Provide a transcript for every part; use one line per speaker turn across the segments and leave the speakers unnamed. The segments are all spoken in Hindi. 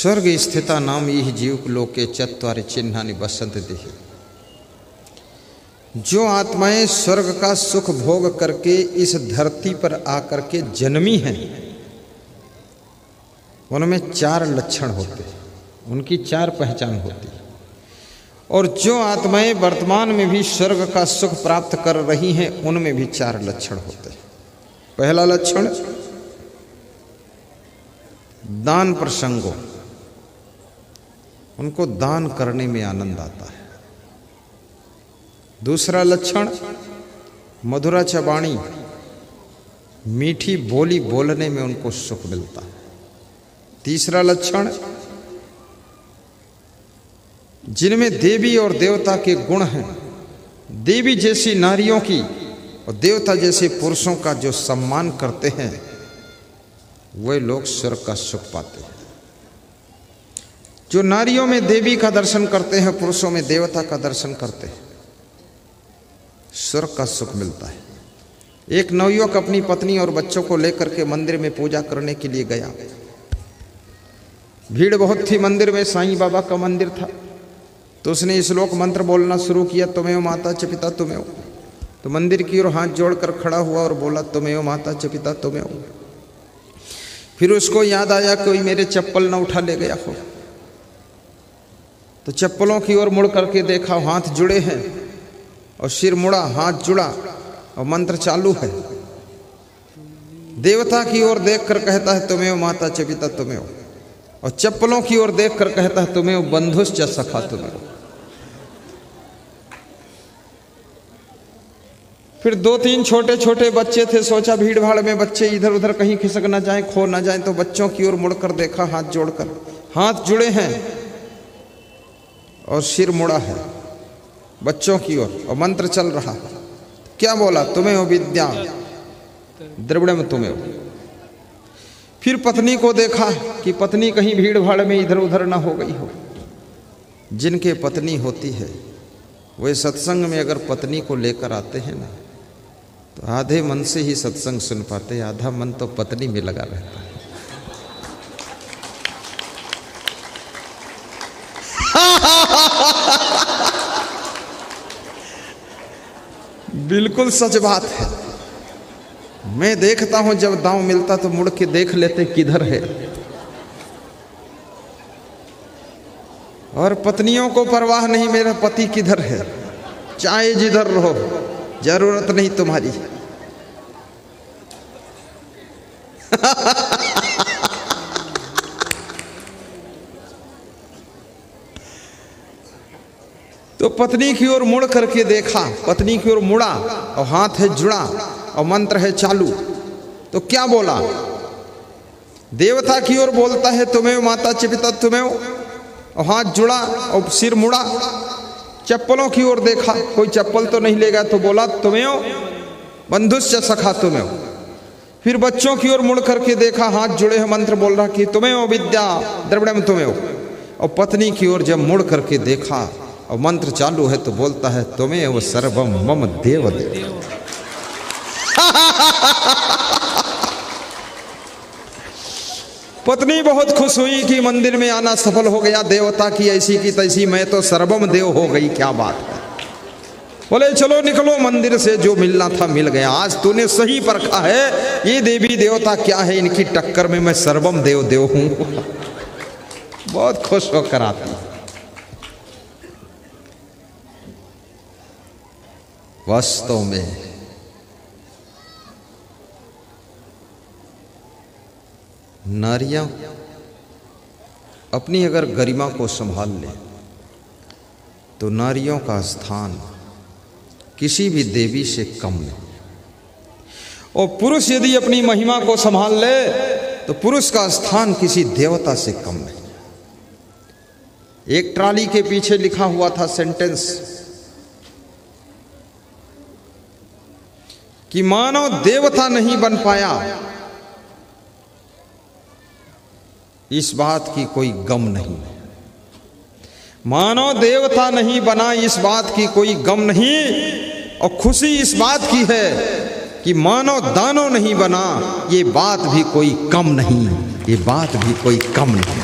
स्वर्ग स्थिता नाम यह जीव लोके चत्वारि चिन्हानि बसंत देहि। जो आत्माएं स्वर्ग का सुख भोग करके इस धरती पर आकर के जन्मी हैं, उनमें 4 लक्षण होते हैं, उनकी 4 पहचान होती है। और जो आत्माएं वर्तमान में भी स्वर्ग का सुख प्राप्त कर रही हैं, उनमें भी 4 लक्षण होते हैं। पहला लक्षण दान प्रसंगों, उनको दान करने में आनंद आता है। दूसरा लक्षण मधुरा चबाणी, मीठी बोली बोलने में उनको सुख मिलता है। तीसरा लक्षण जिनमें देवी और देवता के गुण हैं, देवी जैसी नारियों की और देवता जैसे पुरुषों का जो सम्मान करते हैं, वे लोग स्वर्ग का सुख पाते हैं। जो नारियों में देवी का दर्शन करते हैं, पुरुषों में देवता का दर्शन करते हैं, स्वर्ग का सुख मिलता है। एक नवयुवक अपनी पत्नी और बच्चों को लेकर के मंदिर में पूजा करने के लिए गया। भीड़ बहुत थी मंदिर में, साईं बाबा का मंदिर था। तो उसने श्लोक मंत्र बोलना शुरू किया, तुमेव माता च पिता तुमेव। तो मंदिर की ओर हाथ जोड़कर खड़ा हुआ और बोला, तुमेव माता च पिता तुमेव। फिर उसको याद आया कोई मेरे चप्पल न उठा ले गया हो। तो चप्पलों की ओर मुड़ करके देखा, हाथ जुड़े हैं और सिर मुड़ा, हाथ जुड़ा और मंत्र चालू है। देवता की ओर देखकर कहता है, तुमेव माता च पिता तुमेव। और चप्पलों की ओर देखकर कहता है, तुमेव बंधुश्च सखा तुमेव। फिर 2-3 छोटे छोटे बच्चे थे। सोचा भीड़ भाड़ में बच्चे इधर उधर कहीं खिसक ना जाए, खो ना जाए। तो बच्चों की ओर मुड़कर देखा, हाथ जोड़कर, हाथ जुड़े हैं और सिर मुड़ा है बच्चों की ओर और मंत्र चल रहा है। क्या बोला? तुमेव विद्या द्रविड़म तुमेव। फिर पत्नी को देखा कि पत्नी कहीं भीड़ भाड़ में इधर उधर ना हो गई हो। जिनके पत्नी होती है वे सत्संग में अगर पत्नी को लेकर आते हैं ना, तो आधे मन से ही सत्संग सुन पाते, आधा मन तो पत्नी में लगा रहता है। बिल्कुल सच बात है। मैं देखता हूं जब दांव मिलता तो मुड़ के देख लेते किधर है। और पत्नियों को परवाह नहीं मेरा पति किधर है, चाहे जिधर रहो, जरूरत नहीं तुम्हारी। तो पत्नी की ओर मुड़ करके देखा, पत्नी की ओर मुड़ा और हाथ है जुड़ा और मंत्र है चालू। तो क्या बोला? देवता की ओर बोलता है, तुमेव माता च पिता तुमेव, और हाथ जुड़ा और सिर मुड़ा। चप्पलों की ओर देखा, कोई चप्पल तो नहीं लेगा, तो बोला, तुमेव बंधुश्च सखा तुमेव। फिर बच्चों की ओर मुड़ करके देखा, हाथ जुड़े हैं, मंत्र बोल रहा कि तुमेव विद्या द्रविड़म तुमेव। और पत्नी की ओर जब मुड़ करके देखा और मंत्र चालू है, तो बोलता है, तुमेव सर्वम मम देव देव। पत्नी बहुत खुश हुई कि मंदिर में आना सफल हो गया। देवता की ऐसी की तैसी, मैं तो सर्वम देव हो गई। क्या बात है। बोले चलो निकलो मंदिर से, जो मिलना था मिल गया। आज तूने सही परखा है, ये देवी देवता क्या है, इनकी टक्कर में मैं सर्वम देव देव हूं। बहुत खुश होकर आती। वास्तव में नारियां अपनी अगर गरिमा को संभाल ले, तो नारियों का स्थान किसी भी देवी से कम नहीं। और पुरुष यदि अपनी महिमा को संभाल ले, तो पुरुष का स्थान किसी देवता से कम नहीं। एक ट्राली के पीछे लिखा हुआ था सेंटेंस कि मानव देवता नहीं बन पाया, इस बात की कोई गम नहीं। मानव देवता नहीं बना, इस बात की कोई गम नहीं। और खुशी इस बात की है कि मानव दानव नहीं बना, ये बात भी कोई कम नहीं, ये बात भी कोई कम नहीं।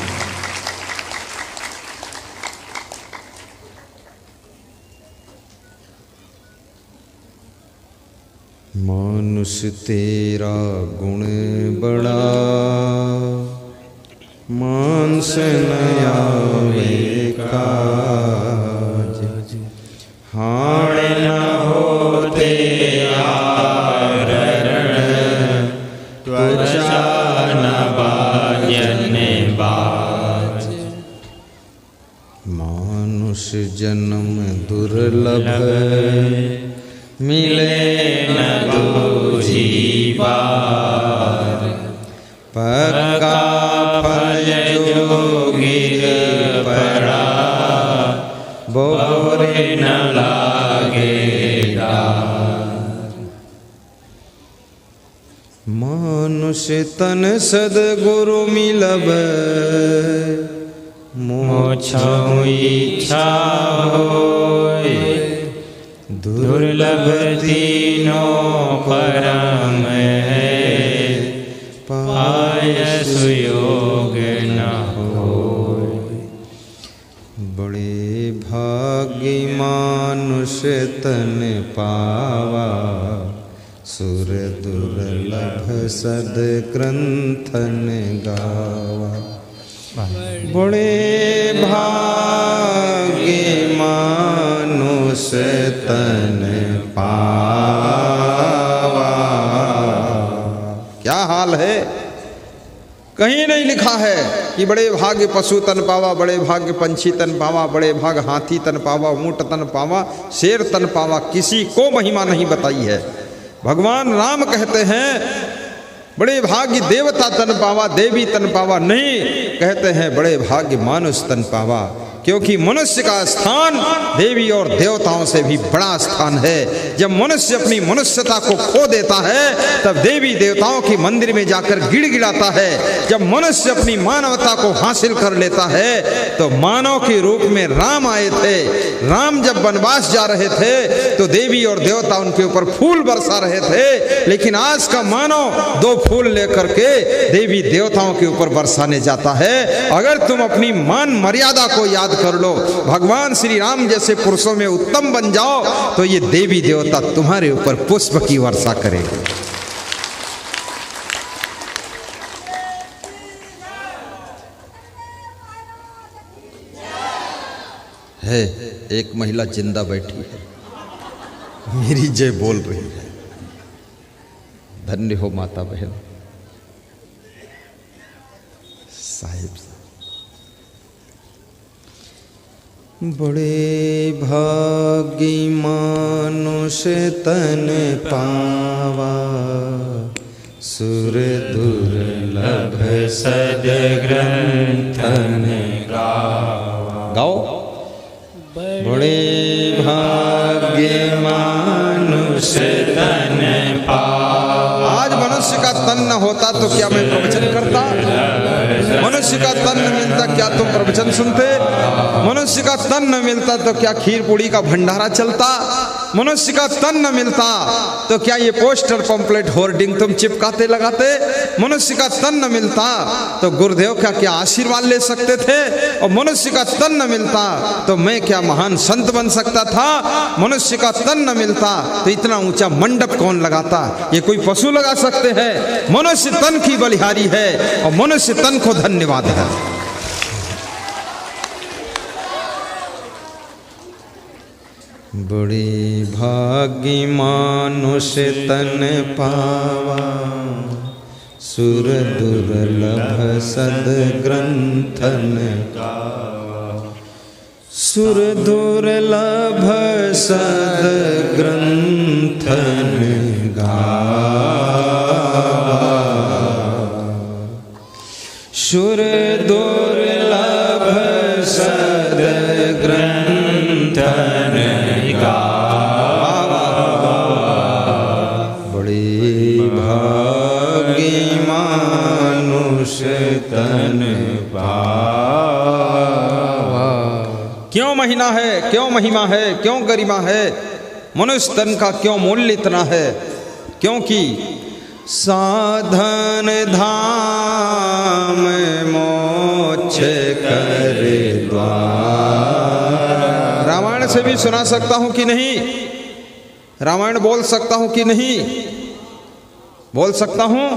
मानुष तेरा गुण बड़ा, मानस न आवे काज, हाण न होते आवरण, त्वचा न बाजन बाज। मानुष जन्म दुर्लभ, मिले न दूजी बार, पक्का फल जो गिर पड़ा, बोरे न लागे डार। मानुष तन सद्गुरु मिलब, मोक्षों इच्छा होय, दुर्लभ तीनों परम है, पाय सुयोग न होय। बड़े भाग्य मानुष तन पावा, सुर दुर्लभ सद्ग्रंथन गावा। बड़े भाग्य मानुष तन पावा। क्या हाल है? कहीं नहीं लिखा है कि बड़े भाग्य पशु तन पावा, बड़े भाग्य पंछी तन पावा, बड़े भाग हाथी तन पावा, ऊंट तन पावा, शेर तन पावा। किसी को महिमा नहीं बताई है। भगवान राम कहते हैं बड़े भाग्य देवता तन पावा, देवी तन पावा। नहीं, कहते हैं बड़े भाग्य मानुष तन पावा, क्योंकि मनुष्य का स्थान देवी और देवताओं से भी बड़ा स्थान है। जब मनुष्य अपनी मनुष्यता को खो देता है तब देवी देवताओं की मंदिर में जाकर गिड़गिड़ाता है। जब मनुष्य अपनी मानवता को हासिल कर लेता है तो मानव के रूप में राम आए थे। राम जब वनवास जा रहे थे तो देवी और देवता उनके ऊपर फूल बरसा रहे थे, लेकिन आज का मानव 2 फूल लेकर के देवी देवताओं के ऊपर बरसाने जाता है। अगर तुम अपनी मान मर्यादा को याद कर लो, भगवान श्री राम जैसे पुरुषों में उत्तम बन जाओ तो ये देवी देवता तुम्हारे ऊपर पुष्प की वर्षा करेंगे। है एक महिला जिंदा बैठी है, मेरी जय बोल रही है। धन्य हो माता बहन साहिब। बड़े भाग्य मानुष तन पावा, सुर दुर्लभ सद्ग्रंथन गावा। गाओ। बड़े भाग्य मानुष तन पावा। आज मनुष्य का तन न होता तो क्या मैं प्रवचन करता? मनुष्य का तन न मिलता क्या तुम प्रवचन सुनते? मनुष्य का तन न मिलता तो क्या खीर पूड़ी का भंडारा चलता? मनुष्य का तन न मिलता तो क्या ये पोस्टर पंपलेट होर्डिंग तुम चिपकाते लगाते? मनुष्य का तन न मिलता तो गुरुदेव का क्या आशीर्वाद ले सकते थे? और मनुष्य का तन न मिलता तो मैं क्या महान संत बन सकता था? मनुष्य का तन न मिलता तो इतना ऊंचा मंडप कौन लगाता? ये कोई पशु लगा सकते हैं? मनुष्य तन की बलिहारी है और मनुष्य तन को धन्यवाद है। बड़ी भाग्य मानुष तन पावा, सुर दुर्लभ सद्ग्रंथन गावा। सुर दुर्लभ सद्ग्रंथन गावा। सुर दुर्लभ सद्ग्रंथन गावा। बड़ी भाग्य मानुष तन पावा। क्यों महीना है, क्यों महिमा है, क्यों गरिमा है? मनुष्य तन का क्यों मूल्य इतना है? क्योंकि साधन धाम मोक्ष कर द्वार। रामायण से भी सुना सकता हूं कि नहीं? रामायण बोल सकता हूं कि नहीं? बोल सकता हूं?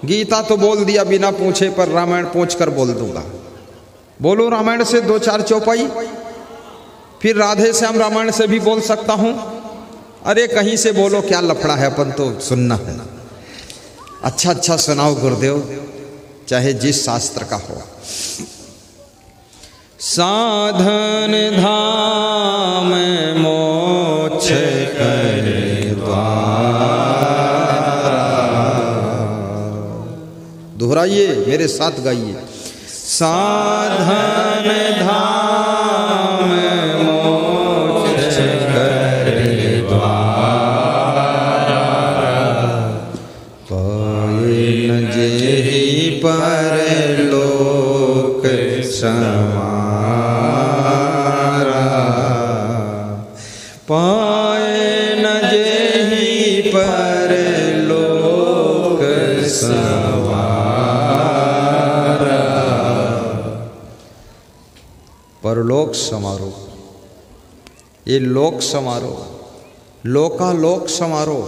गीता तो बोल दिया बिना पूछे, पर रामायण पूछ कर बोल दूंगा। बोलूं रामायण से 2-4 चौपाई, फिर राधे श्याम रामायण से भी बोल सकता हूं। अरे कहीं से बोलो, क्या लफड़ा है, अपन तो सुनना है। अच्छा अच्छा सुनाओ गुरुदेव, चाहे जिस शास्त्र का हो। साधन धाम मोक्ष के द्वार। दोहराइए, मेरे साथ गाइए। साधन धाम मोक्ष के द्वार, पाए न जेहि परलोक समारा, पाए न जेहि परलोक समारा। परलोक समारोह, ये लोक समारोह, लोकालोक समारोह,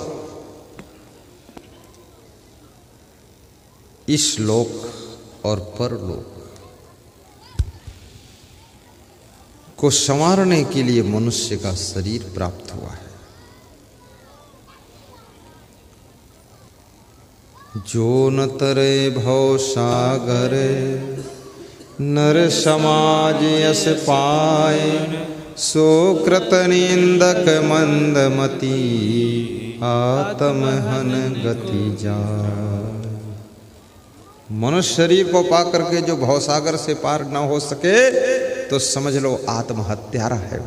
इस लोक और परलोक को संवारने के लिए मनुष्य का शरीर प्राप्त हुआ है। जो न तरे भव सागर, नर समाज यस पाए, सो कृत निंदक मंदमती, आत्महन गति जाय। मनुष्य शरीर को पाकर के जो भवसागर से पार न हो सके, तो समझ लो आत्महत्यारा है।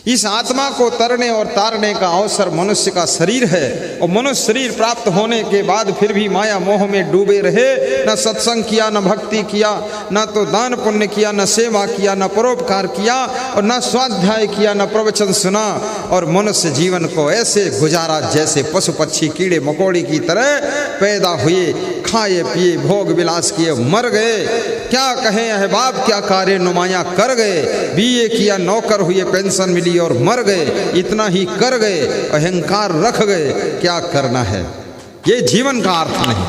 इस आत्मा को तरने और तारने का अवसर मनुष्य का शरीर है। और मनुष्य शरीर प्राप्त होने के बाद फिर भी माया मोह में डूबे रहे, न सत्संग किया, न भक्ति किया, न तो दान पुण्य किया, न सेवा किया, न परोपकार किया, और न स्वाध्याय किया, न प्रवचन सुना, और मनुष्य जीवन को ऐसे गुजारा जैसे पशु पक्षी कीड़े मकोड़ी की तरह पैदा हुए, खाए पिए, भोग विलास किए, मर गए। क्या कहें अहबाब, क्या कार्य नुमाया कर गए। बीए किया, नौकर हुए, पेंशन मिली और मर गए। इतना ही कर गए, अहंकार रख गए। क्या करना है, ये जीवन का अर्थ नहीं।